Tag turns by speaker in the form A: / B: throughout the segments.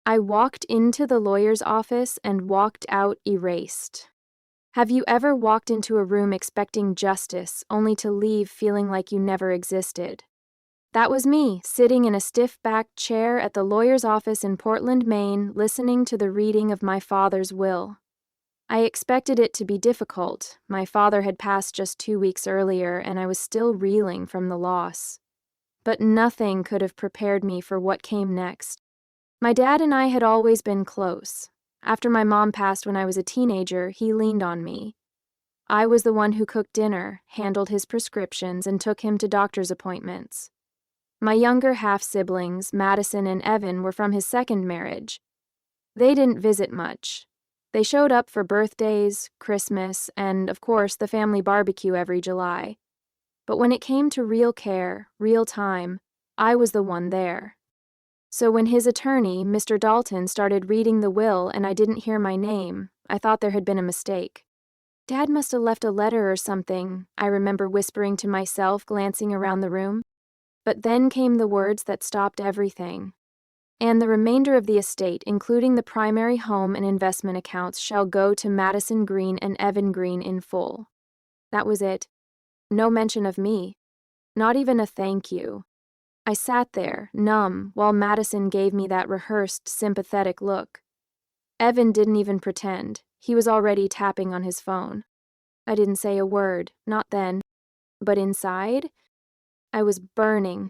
A: I walked into the lawyer's office and walked out erased. Have you ever walked into a room expecting justice, only to leave feeling like you never existed? That was me, sitting in a stiff-backed chair at the lawyer's office in Portland, Maine, listening to the reading of my father's will. I expected it to be difficult. My father had passed just 2 weeks earlier, and I was still reeling from the loss. But nothing could have prepared me for what came next. My dad and I had always been close. After my mom passed when I was a teenager, he leaned on me. I was the one who cooked dinner, handled his prescriptions, and took him to doctor's appointments. My younger half-siblings, Madison and Evan, were from his second marriage. They didn't visit much. They showed up for birthdays, Christmas, and, of course, the family barbecue every July. But when it came to real care, real time, I was the one there. So when his attorney, Mr. Dalton, started reading the will and I didn't hear my name, I thought there had been a mistake. Dad must have left a letter or something, I remember whispering to myself, glancing around the room. But then came the words that stopped everything. And the remainder of the estate, including the primary home and investment accounts, shall go to Madison Green and Evan Green in full. That was it. No mention of me. Not even a thank you. I sat there, numb, while Madison gave me that rehearsed, sympathetic look. Evan didn't even pretend. He was already tapping on his phone. I didn't say a word, not then. But inside, I was burning.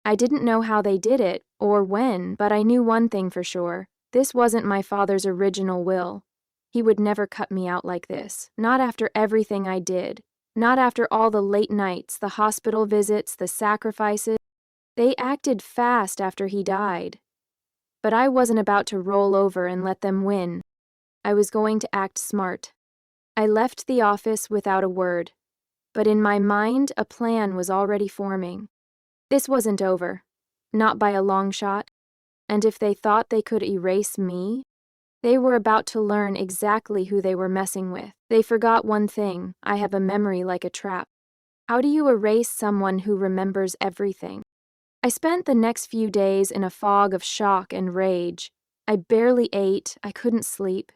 A: I didn't know how they did it, or when, but I knew one thing for sure. This wasn't my father's original will. He would never cut me out like this, not after everything I did, not after all the late nights, the hospital visits, the sacrifices. They acted fast after he died. But I wasn't about to roll over and let them win. I was going to act smart. I left the office without a word. But in my mind, a plan was already forming. This wasn't over. Not by a long shot. And if they thought they could erase me, they were about to learn exactly who they were messing with. They forgot one thing: I have a memory like a trap. How do you erase someone who remembers everything? I spent the next few days in a fog of shock and rage. I barely ate, I couldn't sleep.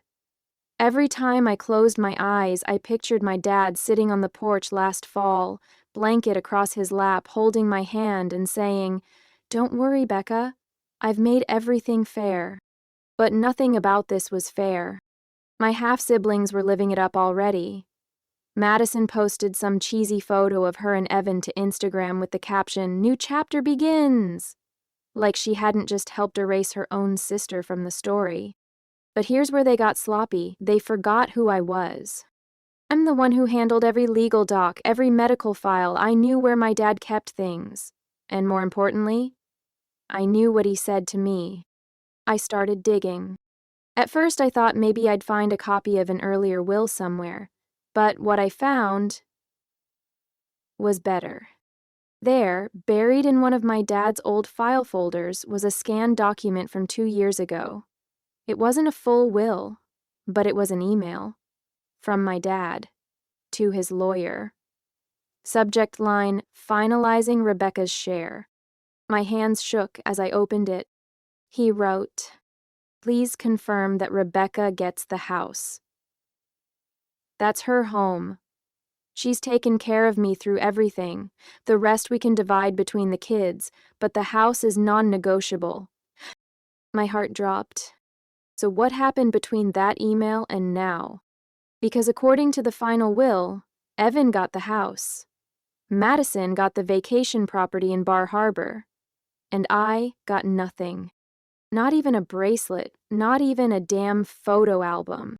A: Every time I closed my eyes, I pictured my dad sitting on the porch last fall, blanket across his lap, holding my hand and saying, "Don't worry, Becca. I've made everything fair." But nothing about this was fair. My half-siblings were living it up already. Madison posted some cheesy photo of her and Evan to Instagram with the caption, "New chapter begins," like she hadn't just helped erase her own sister from the story. But here's where they got sloppy. They forgot who I was. I'm the one who handled every legal doc, every medical file. I knew where my dad kept things. And more importantly, I knew what he said to me. I started digging. At first I thought maybe I'd find a copy of an earlier will somewhere. But what I found was better. There, buried in one of my dad's old file folders, was a scanned document from 2 years ago. It wasn't a full will, but it was an email. From my dad. To his lawyer. Subject line, "Finalizing Rebecca's share." My hands shook as I opened it. He wrote, "Please confirm that Rebecca gets the house. That's her home. She's taken care of me through everything. The rest we can divide between the kids, but the house is non-negotiable." My heart dropped. So what happened between that email and now? Because according to the final will, Evan got the house. Madison got the vacation property in Bar Harbor. And I got nothing. Not even a bracelet, not even a damn photo album.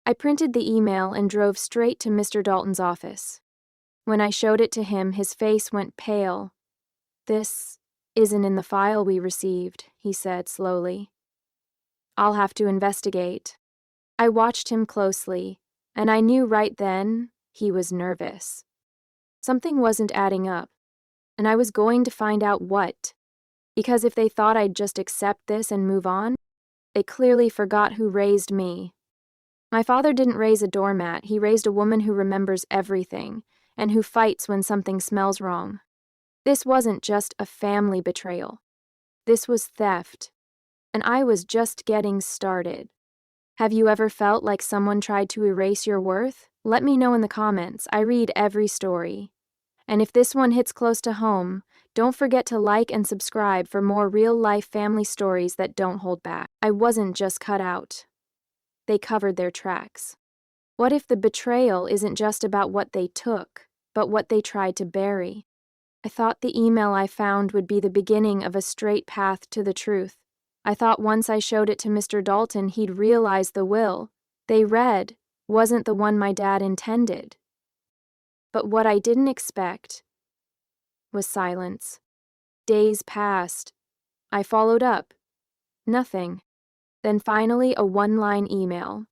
A: I printed the email and drove straight to Mr. Dalton's office. When I showed it to him, his face went pale. "This isn't in the file we received," he said slowly. "I'll have to investigate." I watched him closely, and I knew right then he was nervous. Something wasn't adding up, and I was going to find out what. Because if they thought I'd just accept this and move on, they clearly forgot who raised me. My father didn't raise a doormat. He raised a woman who remembers everything, and who fights when something smells wrong. This wasn't just a family betrayal. This was theft. And I was just getting started. Have you ever felt like someone tried to erase your worth? Let me know in the comments. I read every story. And if this one hits close to home, don't forget to like and subscribe for more real-life family stories that don't hold back. I wasn't just cut out. They covered their tracks. What if the betrayal isn't just about what they took, but what they tried to bury? I thought the email I found would be the beginning of a straight path to the truth. I thought once I showed it to Mr. Dalton, he'd realize the will they read wasn't the one my dad intended. But what I didn't expect was silence. Days passed. I followed up. Nothing. Then finally, a one-line email.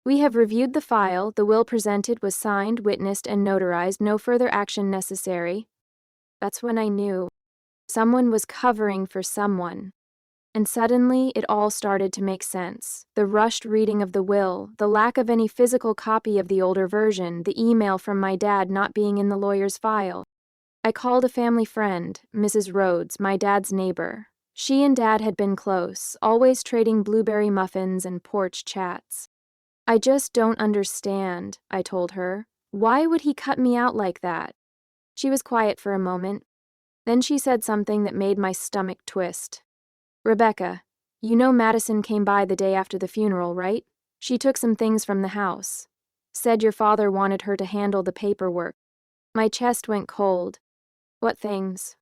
A: We have reviewed the file. The will presented was signed, witnessed, and notarized. No further action necessary. That's when I knew someone was covering for someone. And suddenly, it all started to make sense. The rushed reading of the will, the lack of any physical copy of the older version, the email from my dad not being in the lawyer's file. I called a family friend, Mrs. Rhodes, my dad's neighbor. She and Dad had been close, always trading blueberry muffins and porch chats. I just don't understand, I told her. Why would he cut me out like that? She was quiet for a moment. Then she said something that made my stomach twist. Rebecca, you know Madison came by the day after the funeral, right? She took some things from the house. Said your father wanted her to handle the paperwork. My chest went cold. What things?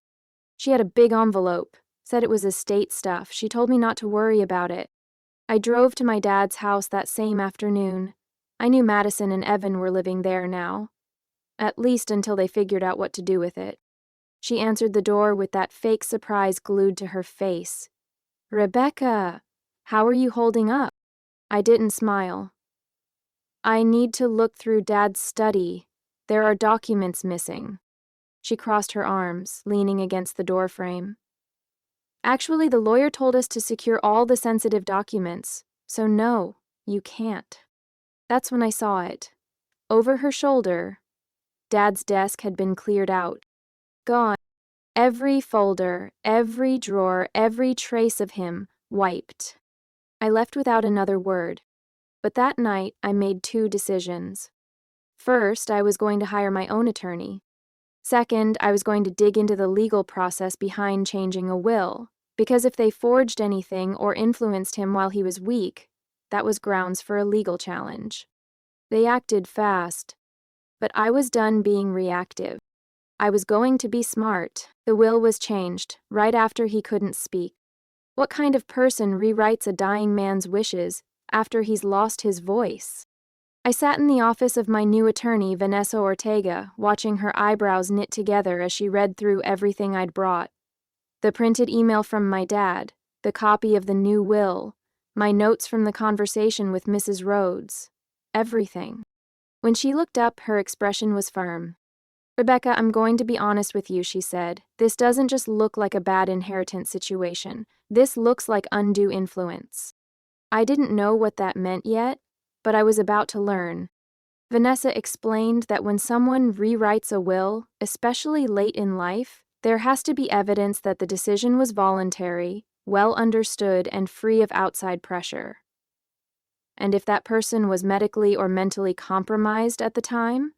A: She had a big envelope. Said it was estate stuff. She told me not to worry about it. I drove to my dad's house that same afternoon. I knew Madison and Evan were living there now. At least until they figured out what to do with it. She answered the door with that fake surprise glued to her face. Rebecca, how are you holding up? I didn't smile. I need to look through Dad's study. There are documents missing. She crossed her arms, leaning against the doorframe. Actually, the lawyer told us to secure all the sensitive documents, so no, you can't. That's when I saw it. Over her shoulder, Dad's desk had been cleared out. Gone. Every folder, every drawer, every trace of him, wiped. I left without another word. But that night, I made two decisions. First, I was going to hire my own attorney. Second, I was going to dig into the legal process behind changing a will, because if they forged anything or influenced him while he was weak, that was grounds for a legal challenge. They acted fast, but I was done being reactive. I was going to be smart. The will was changed, right after he couldn't speak. What kind of person rewrites a dying man's wishes after he's lost his voice? I sat in the office of my new attorney, Vanessa Ortega, watching her eyebrows knit together as she read through everything I'd brought. The printed email from my dad, the copy of the new will, my notes from the conversation with Mrs. Rhodes, everything. When she looked up, her expression was firm. Rebecca, I'm going to be honest with you, she said. This doesn't just look like a bad inheritance situation. This looks like undue influence. I didn't know what that meant yet, but I was about to learn. Vanessa explained that when someone rewrites a will, especially late in life, there has to be evidence that the decision was voluntary, well understood, and free of outside pressure. And if that person was medically or mentally compromised at the time,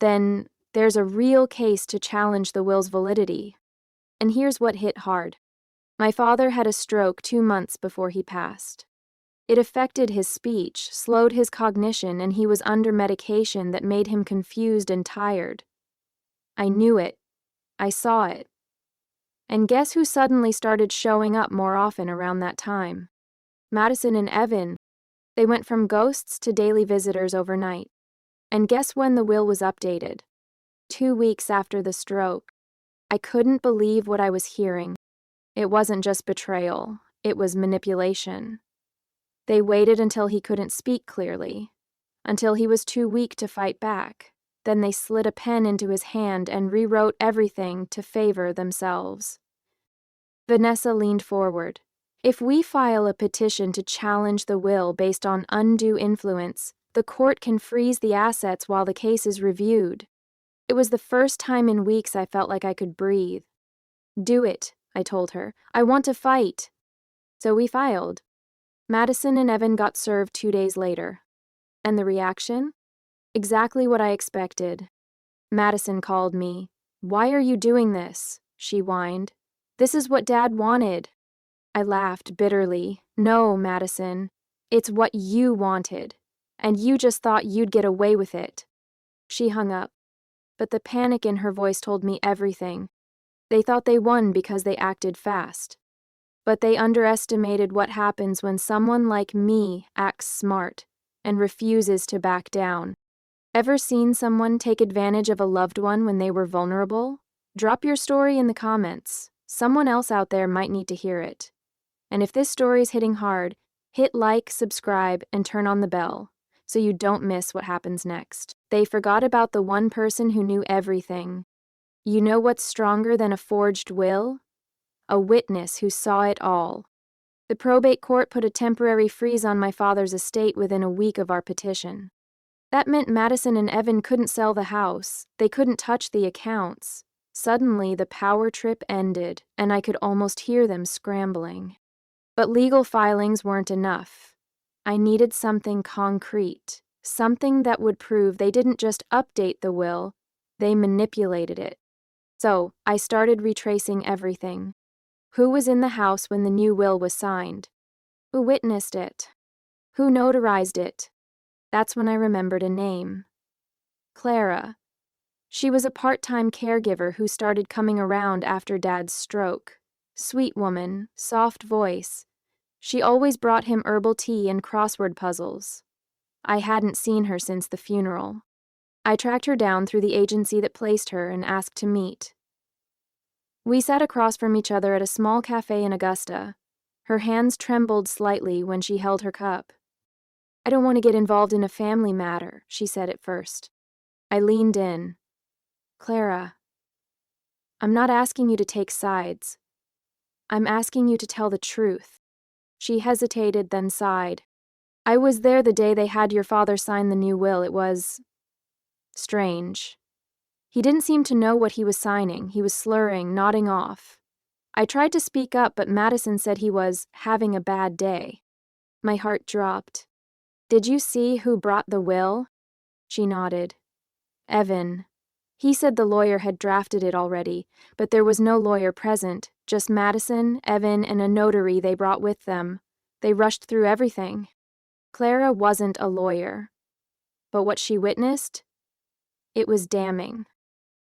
A: then there's a real case to challenge the will's validity. And here's what hit hard. My father had a stroke 2 months before he passed. It affected his speech, slowed his cognition, and he was under medication that made him confused and tired. I knew it. I saw it. And guess who suddenly started showing up more often around that time? Madison and Evan. They went from ghosts to daily visitors overnight. And guess when the will was updated? 2 weeks after the stroke. I couldn't believe what I was hearing. It wasn't just betrayal. It was manipulation. They waited until he couldn't speak clearly, until he was too weak to fight back. Then they slid a pen into his hand and rewrote everything to favor themselves. Vanessa leaned forward. If we file a petition to challenge the will based on undue influence, the court can freeze the assets while the case is reviewed. It was the first time in weeks I felt like I could breathe. Do it, I told her. I want to fight. So we filed. Madison and Evan got served 2 days later. And the reaction? Exactly what I expected. Madison called me. "Why are you doing this?" she whined. "This is what Dad wanted." I laughed bitterly. "No, Madison. It's what you wanted. And you just thought you'd get away with it." She hung up. But the panic in her voice told me everything. They thought they won because they acted fast. But they underestimated what happens when someone like me acts smart and refuses to back down. Ever seen someone take advantage of a loved one when they were vulnerable? Drop your story in the comments. Someone else out there might need to hear it. And if this story's hitting hard, hit like, subscribe, and turn on the bell so you don't miss what happens next. They forgot about the one person who knew everything. You know what's stronger than a forged will? A witness who saw it all. The probate court put a temporary freeze on my father's estate within a week of our petition. That meant Madison and Evan couldn't sell the house. They couldn't touch the accounts. Suddenly, the power trip ended, and I could almost hear them scrambling. But legal filings weren't enough. I needed something concrete, something that would prove they didn't just update the will, they manipulated it. So, I started retracing everything. Who was in the house when the new will was signed? Who witnessed it? Who notarized it? That's when I remembered a name. Clara. She was a part-time caregiver who started coming around after Dad's stroke. Sweet woman, soft voice. She always brought him herbal tea and crossword puzzles. I hadn't seen her since the funeral. I tracked her down through the agency that placed her and asked to meet. We sat across from each other at a small cafe in Augusta. Her hands trembled slightly when she held her cup. "I don't want to get involved in a family matter," she said at first. I leaned in. "Clara, I'm not asking you to take sides. I'm asking you to tell the truth." She hesitated, then sighed. "I was there the day they had your father sign the new will. It was strange. He didn't seem to know what he was signing. He was slurring, nodding off. I tried to speak up, but Madison said he was having a bad day." My heart dropped. "Did you see who brought the will?" She nodded. "Evan. He said the lawyer had drafted it already, but there was no lawyer present, just Madison, Evan, and a notary they brought with them. They rushed through everything." Clara wasn't a lawyer. But what she witnessed? It was damning.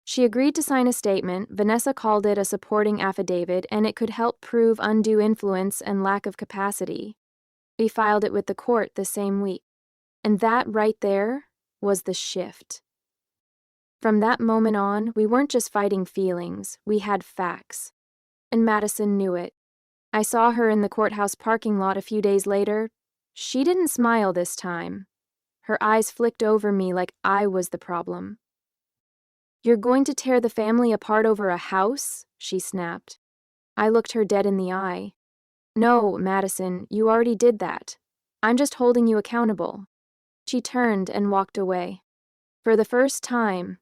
A: She agreed to sign a statement. Vanessa called it a supporting affidavit, and it could help prove undue influence and lack of capacity. We filed it with the court the same week. And that right there was the shift. From that moment on, we weren't just fighting feelings, we had facts. And Madison knew it. I saw her in the courthouse parking lot a few days later. She didn't smile this time. Her eyes flicked over me like I was the problem. "You're going to tear the family apart over a house?" she snapped. I looked her dead in the eye. "No, Madison, you already did that. I'm just holding you accountable." She turned and walked away. For the first time,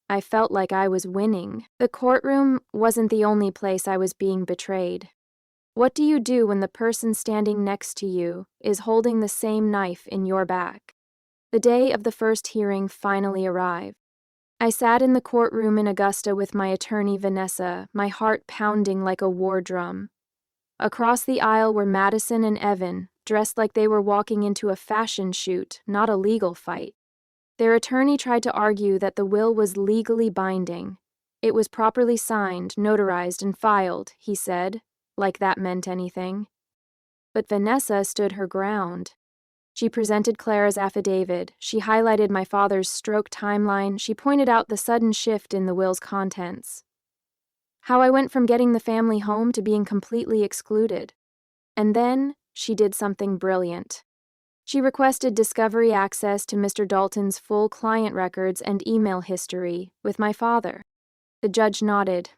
A: I felt like I was winning. The courtroom wasn't the only place I was being betrayed. What do you do when the person standing next to you is holding the same knife in your back? The day of the first hearing finally arrived. I sat in the courtroom in Augusta with my attorney Vanessa, my heart pounding like a war drum. Across the aisle were Madison and Evan, dressed like they were walking into a fashion shoot, not a legal fight. Their attorney tried to argue that the will was legally binding. It was properly signed, notarized, and filed, he said, like that meant anything. But Vanessa stood her ground. She presented Clara's affidavit. She highlighted my father's stroke timeline. She pointed out the sudden shift in the will's contents. How I went from getting the family home to being completely excluded. And then she did something brilliant. She requested discovery access to Mr. Dalton's full client records and email history with my father. The judge nodded.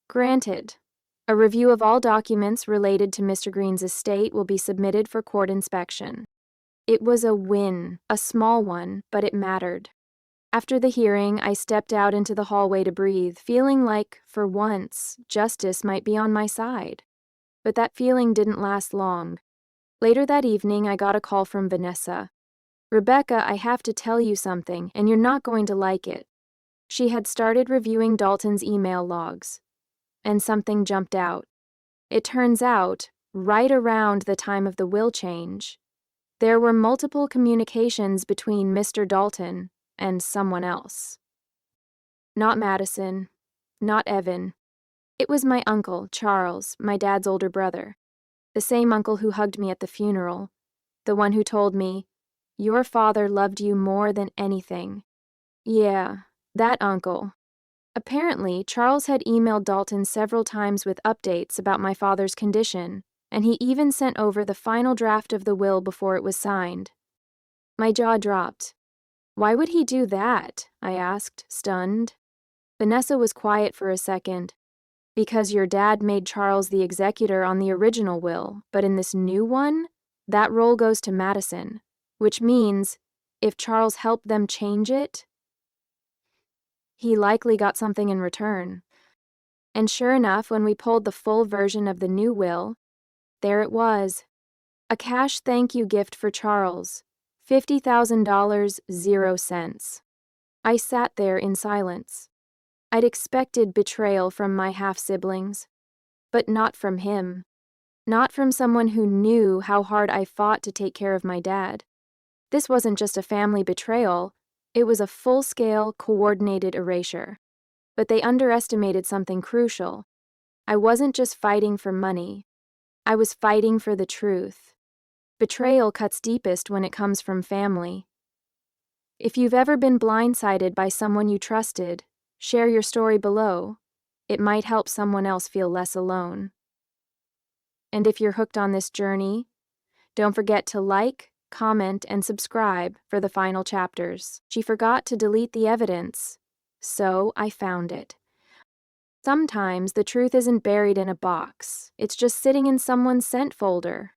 A: "Granted. A review of all documents related to Mr. Green's estate will be submitted for court inspection." It was a win, a small one, but it mattered. After the hearing, I stepped out into the hallway to breathe, feeling like, for once, justice might be on my side. But that feeling didn't last long. Later that evening, I got a call from Vanessa. "Rebecca, I have to tell you something, and you're not going to like it." She had started reviewing Dalton's email logs, and something jumped out. It turns out, right around the time of the will change, there were multiple communications between Mr. Dalton and someone else. Not Madison, not Evan. It was my uncle, Charles, my dad's older brother. The same uncle who hugged me at the funeral. The one who told me, "Your father loved you more than anything." Yeah, that uncle. Apparently, Charles had emailed Dalton several times with updates about my father's condition, and he even sent over the final draft of the will before it was signed. My jaw dropped. "Why would he do that?" I asked, stunned. Vanessa was quiet for a second. "Because your dad made Charles the executor on the original will, but in this new one, that role goes to Madison, which means, if Charles helped them change it, he likely got something in return." And sure enough, when we pulled the full version of the new will, there it was. A cash thank you gift for Charles. $50,000, 0 cents. I sat there in silence. I'd expected betrayal from my half-siblings, but not from him. Not from someone who knew how hard I fought to take care of my dad. This wasn't just a family betrayal, it was a full-scale, coordinated erasure. But they underestimated something crucial. I wasn't just fighting for money. I was fighting for the truth. Betrayal cuts deepest when it comes from family. If you've ever been blindsided by someone you trusted, share your story below. It might help someone else feel less alone. And if you're hooked on this journey, don't forget to like, comment, and subscribe for the final chapters. She forgot to delete the evidence, so I found it. Sometimes the truth isn't buried in a box, it's just sitting in someone's sent folder.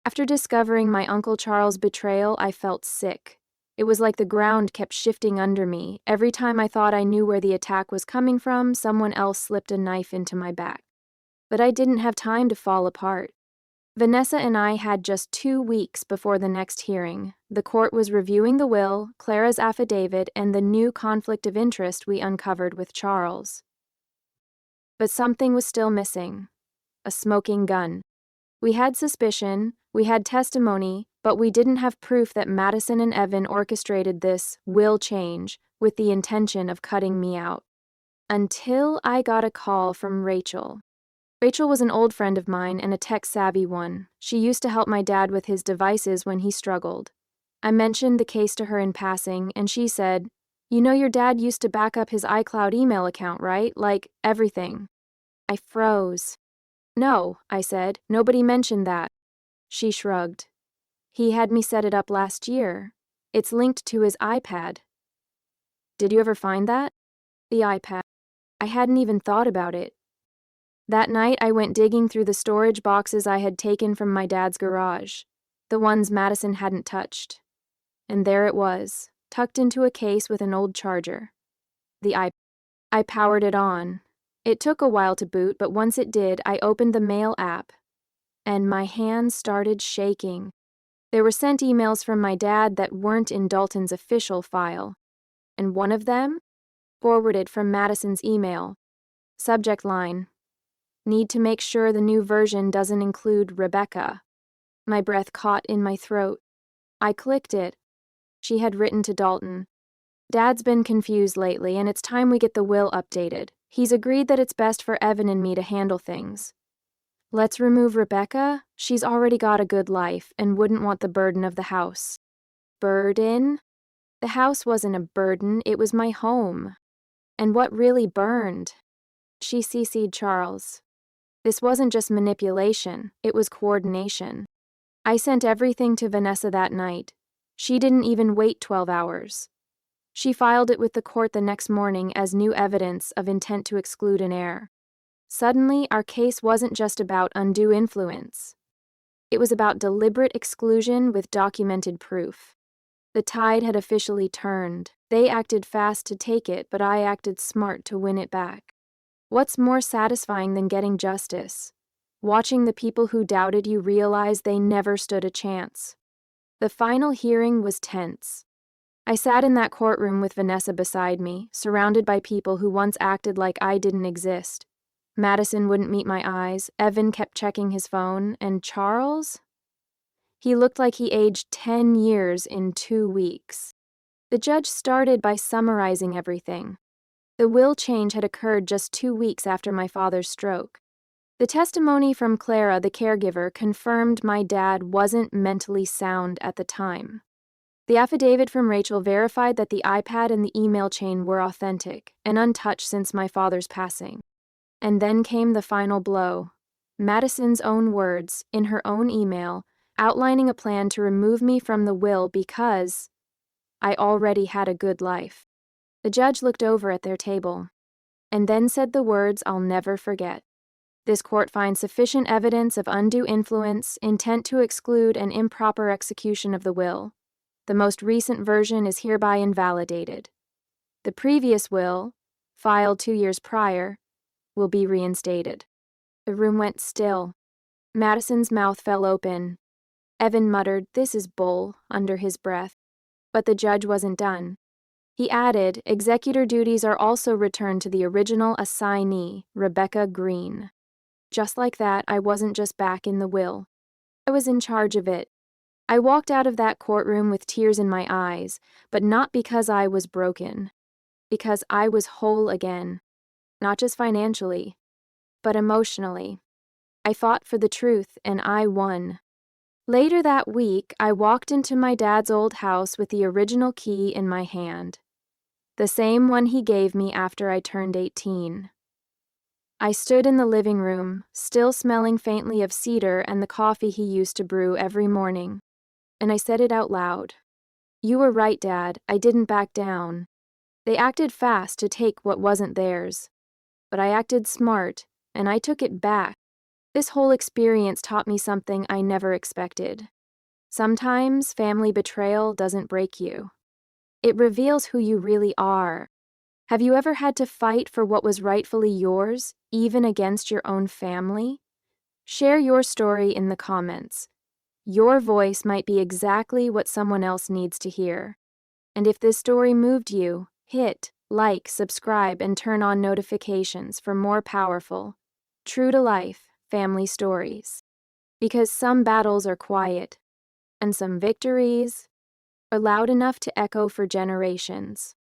A: After discovering my Uncle Charles' betrayal, I felt sick. It was like the ground kept shifting under me. Every time I thought I knew where the attack was coming from, someone else slipped a knife into my back. But I didn't have time to fall apart. Vanessa and I had just 2 weeks before the next hearing. The court was reviewing the will, Clara's affidavit, and the new conflict of interest we uncovered with Charles. But something was still missing. A smoking gun. We had suspicion, we had testimony, but we didn't have proof that Madison and Evan orchestrated this will change with the intention of cutting me out. Until I got a call from Rachel. Rachel was an old friend of mine and a tech-savvy one. She used to help my dad with his devices when he struggled. I mentioned the case to her in passing, and she said, "You know your dad used to back up his iCloud email account, right? Like, everything." I froze. "No," I said, "nobody mentioned that." She shrugged. "He had me set it up last year. It's linked to his iPad." "Did you ever find that?" "The iPad. I hadn't even thought about it." That night, I went digging through the storage boxes I had taken from my dad's garage, the ones Madison hadn't touched. And there it was, tucked into a case with an old charger. The iPad. I powered it on. It took a while to boot, but once it did, I opened the Mail app, and my hands started shaking. There were sent emails from my dad that weren't in Dalton's official file, and one of them forwarded from Madison's email. Subject line: "Need to make sure the new version doesn't include Rebecca." My breath caught in my throat. I clicked it. She had written to Dalton, "Dad's been confused lately, and it's time we get the will updated. He's agreed that it's best for Evan and me to handle things. Let's remove Rebecca. She's already got a good life and wouldn't want the burden of the house." Burden? The house wasn't a burden, it was my home. And what really burned? She CC'd Charles. This wasn't just manipulation, it was coordination. I sent everything to Vanessa that night. She didn't even wait 12 hours. She filed it with the court the next morning as new evidence of intent to exclude an heir. Suddenly, our case wasn't just about undue influence. It was about deliberate exclusion with documented proof. The tide had officially turned. They acted fast to take it, but I acted smart to win it back. What's more satisfying than getting justice? watching the people who doubted you realize they never stood a chance. The final hearing was tense. I sat in that courtroom with Vanessa beside me, surrounded by people who once acted like I didn't exist. Madison wouldn't meet my eyes, Evan kept checking his phone, and Charles? He looked like he aged 10 years in 2 weeks. The judge started by summarizing everything. The will change had occurred just 2 weeks after my father's stroke. The testimony from Clara, the caregiver, confirmed my dad wasn't mentally sound at the time. The affidavit from Rachel verified that the iPad and the email chain were authentic and untouched since my father's passing. And then came the final blow. Madison's own words, in her own email, outlining a plan to remove me from the will because I already had a good life. The judge looked over at their table and then said the words I'll never forget. This court finds sufficient evidence of undue influence, intent to exclude, and improper execution of the will. The most recent version is hereby invalidated. The previous will, filed 2 years prior, will be reinstated. The room went still. Madison's mouth fell open. Evan muttered, "This is bull," under his breath. But the judge wasn't done. He added, executor duties are also returned to the original assignee, Rebecca Green. Just like that, I wasn't just back in the will. I was in charge of it. I walked out of that courtroom with tears in my eyes, but not because I was broken. Because I was whole again. Not just financially, but emotionally. I fought for the truth, and I won. Later that week, I walked into my dad's old house with the original key in my hand. The same one he gave me after I turned 18. I stood in the living room, still smelling faintly of cedar and the coffee he used to brew every morning. And I said it out loud. "You were right, Dad. I didn't back down. They acted fast to take what wasn't theirs. But I acted smart, and I took it back. This whole experience taught me something I never expected. Sometimes family betrayal doesn't break you. It reveals who you really are. Have you ever had to fight for what was rightfully yours, even against your own family? Share your story in the comments. Your voice might be exactly what someone else needs to hear. And if this story moved you, hit like, subscribe, and turn on notifications for more powerful, true-to-life family stories. Because some battles are quiet, and some victories are loud enough to echo for generations.